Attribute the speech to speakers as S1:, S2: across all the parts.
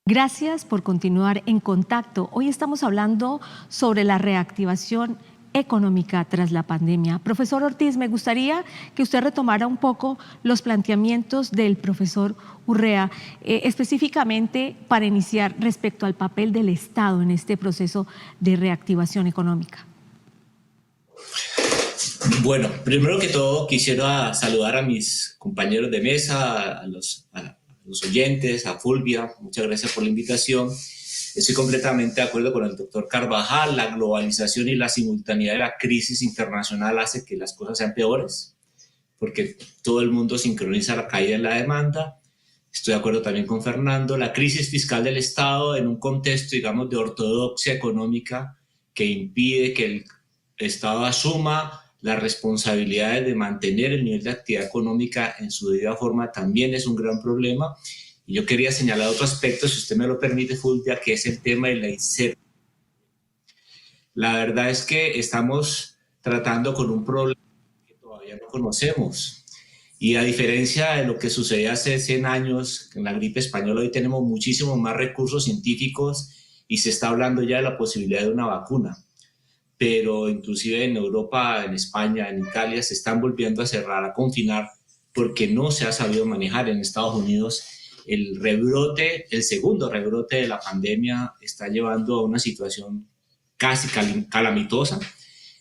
S1: Gracias por continuar en contacto. Hoy estamos hablando sobre la reactivación económica tras la pandemia. Profesor Ortiz, me gustaría que usted retomara un poco los planteamientos del profesor Urrea, específicamente para iniciar respecto al papel del Estado en este proceso de reactivación económica.
S2: Bueno, primero que todo quisiera saludar a mis compañeros de mesa, a los oyentes, a Fulvia, muchas gracias por la invitación. Estoy completamente de acuerdo con el doctor Carvajal, la globalización y la simultaneidad de la crisis internacional hace que las cosas sean peores, porque todo el mundo sincroniza la caída en la demanda. Estoy de acuerdo también con Fernando, la crisis fiscal del Estado en un contexto, digamos, de ortodoxia económica que impide que el Estado asuma las responsabilidades de mantener el nivel de actividad económica en su debida forma también es un gran problema. Y yo quería señalar otro aspecto, si usted me lo permite, Fulvia, que es el tema de la incertidumbre. La verdad es que estamos tratando con un problema que todavía no conocemos. Y a diferencia de lo que sucedía hace 100 años en la gripe española, hoy tenemos muchísimos más recursos científicos y se está hablando ya de la posibilidad de una vacuna. Pero inclusive en Europa, en España, en Italia, se están volviendo a cerrar, a confinar, porque no se ha sabido manejar. En Estados Unidos, el rebrote, el segundo rebrote de la pandemia está llevando a una situación casi calamitosa.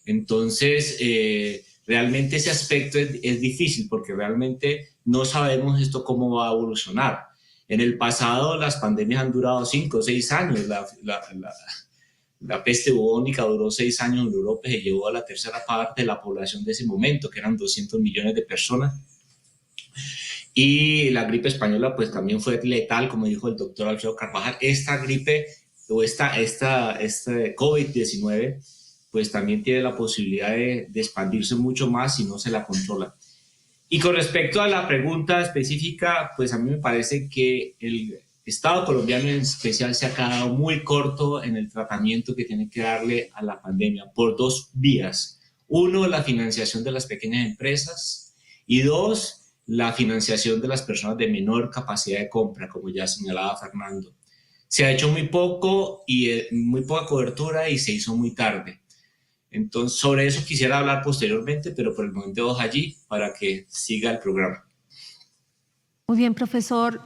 S2: Entonces, realmente ese aspecto es difícil porque realmente no sabemos esto cómo va a evolucionar. En el pasado las pandemias han durado 5 o 6 años. La peste bubónica duró 6 años en Europa y se llevó a la tercera parte de la población de ese momento, que eran 200 millones de personas. Y la gripe española pues también fue letal, como dijo el doctor Alfredo Carvajal. Esta gripe o este COVID-19 pues también tiene la posibilidad de expandirse mucho más si no se la controla. Y con respecto a la pregunta específica, pues a mí me parece que el Estado colombiano en especial se ha quedado muy corto en el tratamiento que tiene que darle a la pandemia por dos vías. Uno, la financiación de las pequeñas empresas y dos, la financiación de las personas de menor capacidad de compra, como ya señalaba Fernando. Se ha hecho muy poco y muy poca cobertura y se hizo muy tarde. Entonces, sobre eso quisiera hablar posteriormente, pero por el momento dejo allí para que siga el programa.
S1: Muy bien, profesor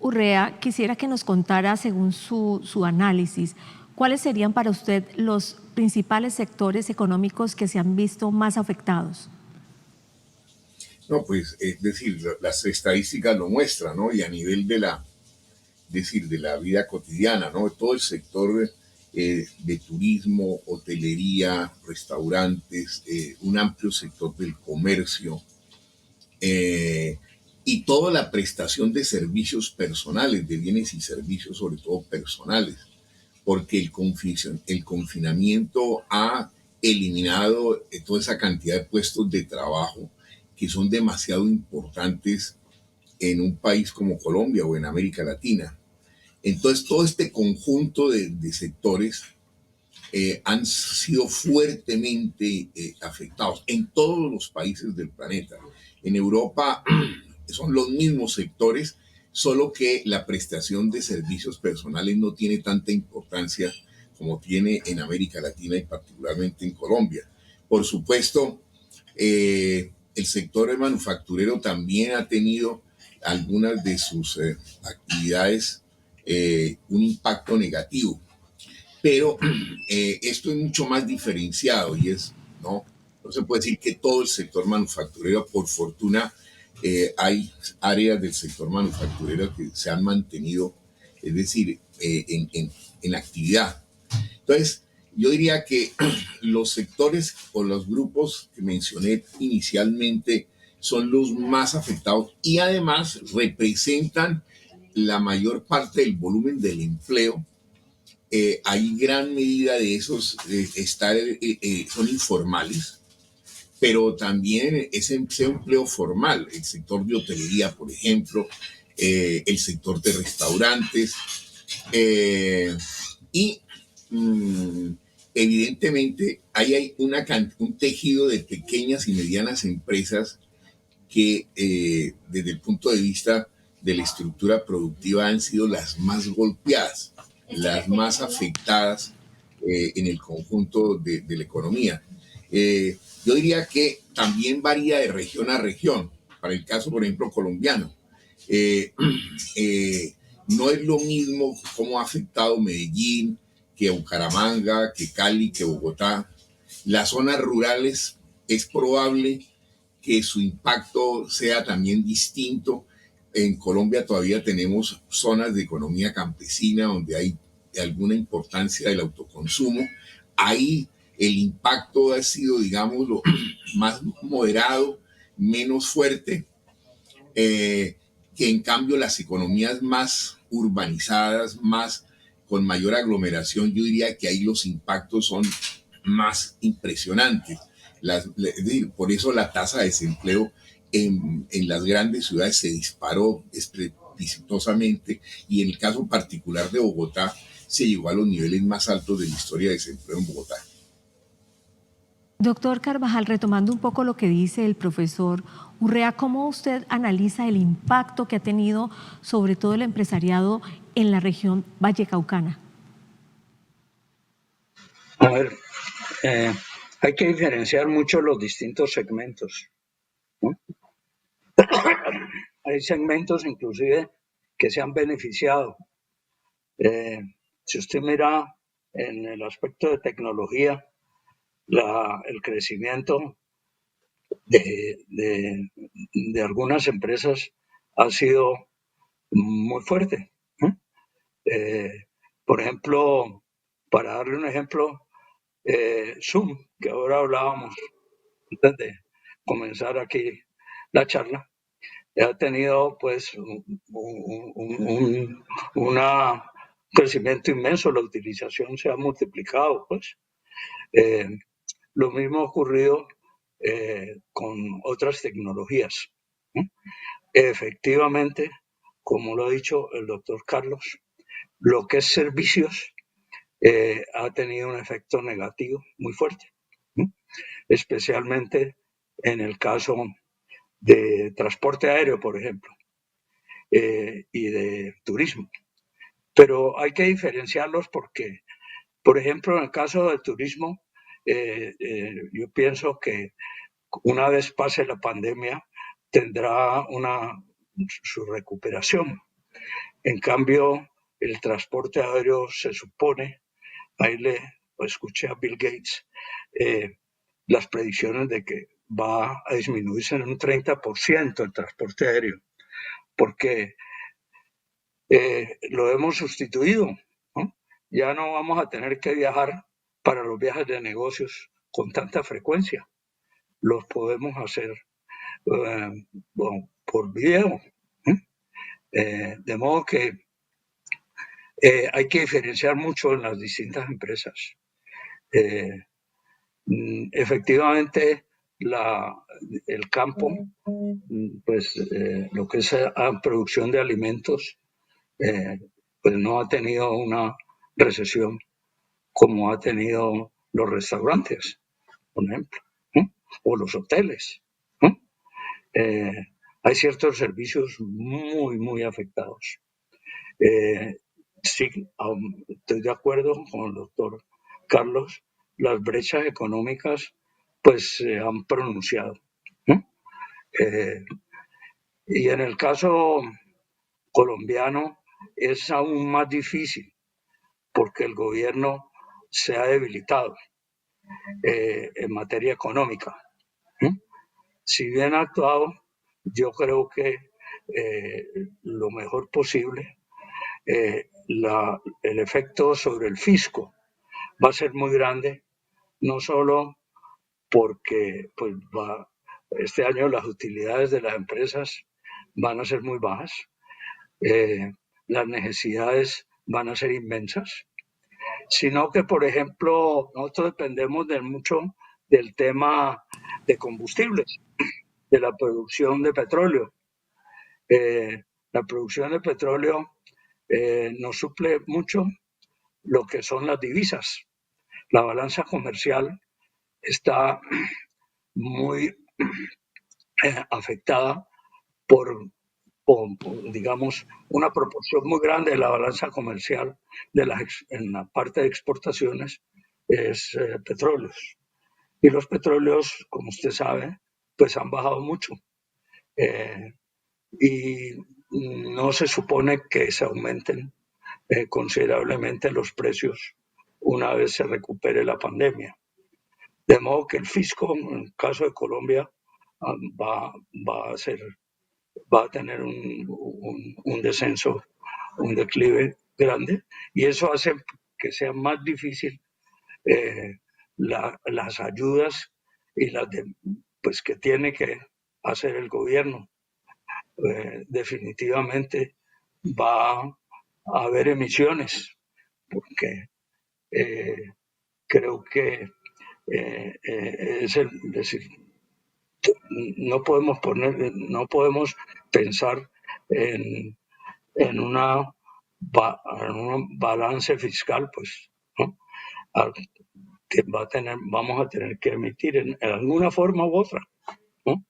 S1: Urrea, quisiera que nos contara, según su análisis, ¿cuáles serían para usted los principales sectores económicos que se han visto más afectados?
S3: No, pues, es decir, las estadísticas lo muestran, ¿no? Y a nivel de la vida cotidiana, ¿no? Todo el sector de turismo, hotelería, restaurantes, un amplio sector del comercio, y toda la prestación de servicios personales, de bienes y servicios, sobre todo personales, porque el confinamiento ha eliminado toda esa cantidad de puestos de trabajo que son demasiado importantes en un país como Colombia o en América Latina. Entonces, todo este conjunto de sectores han sido fuertemente afectados en todos los países del planeta. En Europa son los mismos sectores, solo que la prestación de servicios personales no tiene tanta importancia como tiene en América Latina y particularmente en Colombia. Por supuesto, el sector manufacturero también ha tenido algunas de sus actividades un impacto negativo, pero esto es mucho más diferenciado y no se puede decir que todo el sector manufacturero, por fortuna, hay áreas del sector manufacturero que se han mantenido, es decir, en actividad. Entonces, yo diría que los sectores o los grupos que mencioné inicialmente son los más afectados y además representan la mayor parte del volumen del empleo. Hay gran medida de esos son informales, pero también ese empleo formal, el sector de hotelería, por ejemplo, el sector de restaurantes, y evidentemente hay un tejido de pequeñas y medianas empresas que desde el punto de vista de la estructura productiva han sido las más golpeadas, las más afectadas en el conjunto de la economía. Yo diría que también varía de región a región. Para el caso, por ejemplo, colombiano, eh, no es lo mismo cómo ha afectado Medellín que Bucaramanga, que Cali, que Bogotá. Las zonas rurales es probable que su impacto sea también distinto. En Colombia todavía tenemos zonas de economía campesina donde hay alguna importancia del autoconsumo. Ahí el impacto ha sido, digámoslo, más moderado, menos fuerte, que en cambio las economías más urbanizadas, más con mayor aglomeración, yo diría que ahí los impactos son más impresionantes. Por eso la tasa de desempleo en las grandes ciudades se disparó estrepitosamente, y en el caso particular de Bogotá se llegó a los niveles más altos de la historia de desempleo en Bogotá.
S1: Doctor Carvajal, retomando un poco lo que dice el profesor Urrea, ¿cómo usted analiza el impacto que ha tenido sobre todo el empresariado en la región vallecaucana?
S4: A ver, hay que diferenciar mucho los distintos segmentos, ¿no? Hay segmentos inclusive que se han beneficiado. Si usted mira en el aspecto de tecnología, el crecimiento de algunas empresas ha sido muy fuerte, ¿no? Por ejemplo, para darle un ejemplo, Zoom, que ahora hablábamos antes de comenzar aquí la charla, ha tenido pues un crecimiento inmenso, la utilización se ha multiplicado, pues. Lo mismo ha ocurrido con otras tecnologías, ¿no? Efectivamente, como lo ha dicho el doctor Carlos, lo que es servicios ha tenido un efecto negativo muy fuerte, ¿no? Especialmente en el caso de transporte aéreo, por ejemplo, y de turismo. Pero hay que diferenciarlos porque, por ejemplo, en el caso del turismo, yo pienso que una vez pase la pandemia tendrá su recuperación. En cambio, el transporte aéreo se supone, ahí le escuché a Bill Gates, las predicciones de que va a disminuirse en un 30% el transporte aéreo, porque lo hemos sustituido, ¿no? Ya no vamos a tener que viajar para los viajes de negocios con tanta frecuencia. Los podemos hacer por video, ¿eh? De modo que hay que diferenciar mucho en las distintas empresas. Efectivamente, el campo, pues lo que es la producción de alimentos, pues no ha tenido una recesión como ha tenido los restaurantes, por ejemplo, ¿no? O los hoteles, ¿no? Hay ciertos servicios muy afectados. Sí, estoy de acuerdo con el doctor Carlos, las brechas económicas pues se han pronunciado, ¿no? Y en el caso colombiano es aún más difícil porque el gobierno se ha debilitado en materia económica, ¿no? Si bien ha actuado, yo creo que lo mejor posible, el efecto sobre el fisco va a ser muy grande, no solo porque pues, este año las utilidades de las empresas van a ser muy bajas, las necesidades van a ser inmensas, sino que, por ejemplo, nosotros dependemos mucho del tema de combustibles, de la producción de petróleo. La producción de petróleo nos suple mucho lo que son las divisas. La balanza comercial está muy afectada por digamos, una proporción muy grande de la balanza comercial en la parte de exportaciones es petróleos. Y los petróleos, como usted sabe, pues han bajado mucho. Y no se supone que se aumenten considerablemente los precios una vez se recupere la pandemia. De modo que el fisco, en el caso de Colombia, va a tener un descenso, un declive grande, y eso hace que sea más difícil las ayudas y pues que tiene que hacer el gobierno. Definitivamente va a haber emisiones, porque creo que es decir, no podemos pensar en un balance fiscal, pues, ¿no? Que vamos a tener que emitir en alguna forma u otra, ¿no?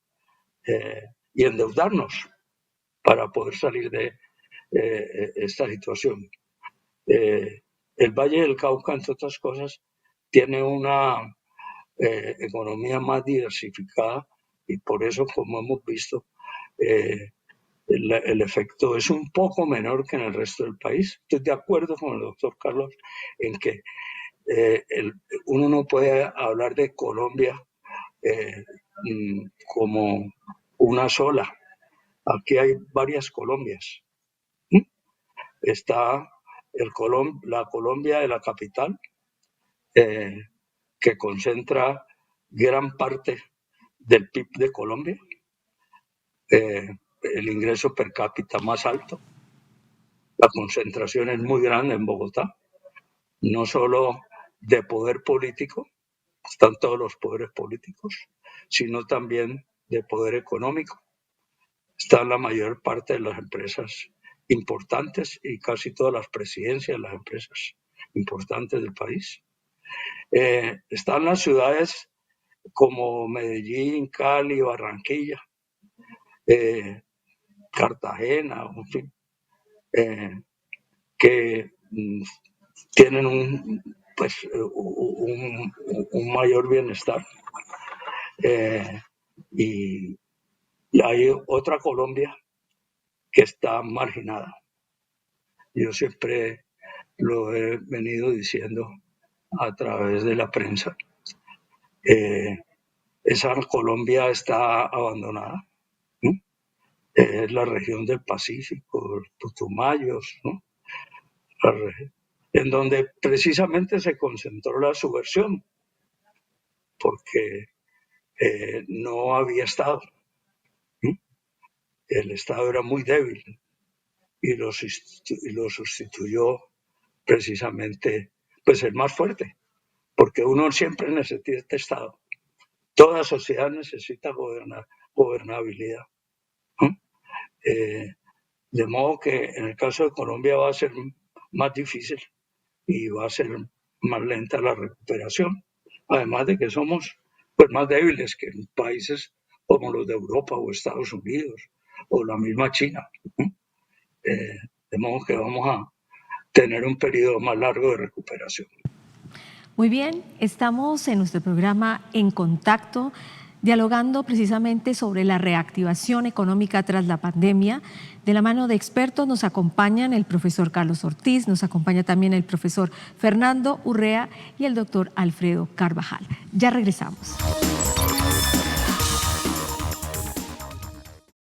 S4: Y endeudarnos para poder salir de esta situación. El Valle del Cauca, entre otras cosas, tiene una economía más diversificada y por eso, como hemos visto, el efecto es un poco menor que en el resto del país. Estoy de acuerdo con el doctor Carlos en que uno no puede hablar de Colombia como una sola. Aquí hay varias Colombias. Está la Colombia de la capital, que concentra gran parte del PIB de Colombia, el ingreso per cápita más alto. La concentración es muy grande en Bogotá, no solo de poder político, están todos los poderes políticos, sino también de poder económico. Está la mayor parte de las empresas importantes y casi todas las presidencias de las empresas importantes del país. Están las ciudades como Medellín, Cali, Barranquilla, Cartagena, en fin, que tienen un mayor bienestar. Y hay otra Colombia que está marginada. Yo siempre lo he venido diciendo a través de la prensa. Esa Colombia está abandonada, ¿no? Es la región del Pacífico, los Putumayos, ¿no? En donde precisamente se concentró la subversión, porque no había Estado, ¿no? El Estado era muy débil y lo sustituyó precisamente pues el más fuerte, porque uno siempre necesita Estado. Toda sociedad necesita gobernabilidad, ¿no? De modo que en el caso de Colombia va a ser más difícil y va a ser más lenta la recuperación, además de que somos pues más débiles que en países como los de Europa o Estados Unidos o la misma China, ¿no? De modo que vamos a tener un periodo más largo de recuperación.
S1: Muy bien, estamos en nuestro programa En Contacto, dialogando precisamente sobre la reactivación económica tras la pandemia. De la mano de expertos nos acompañan el profesor Carlos Ortiz, nos acompaña también el profesor Fernando Urrea y el doctor Alfredo Carvajal. Ya regresamos.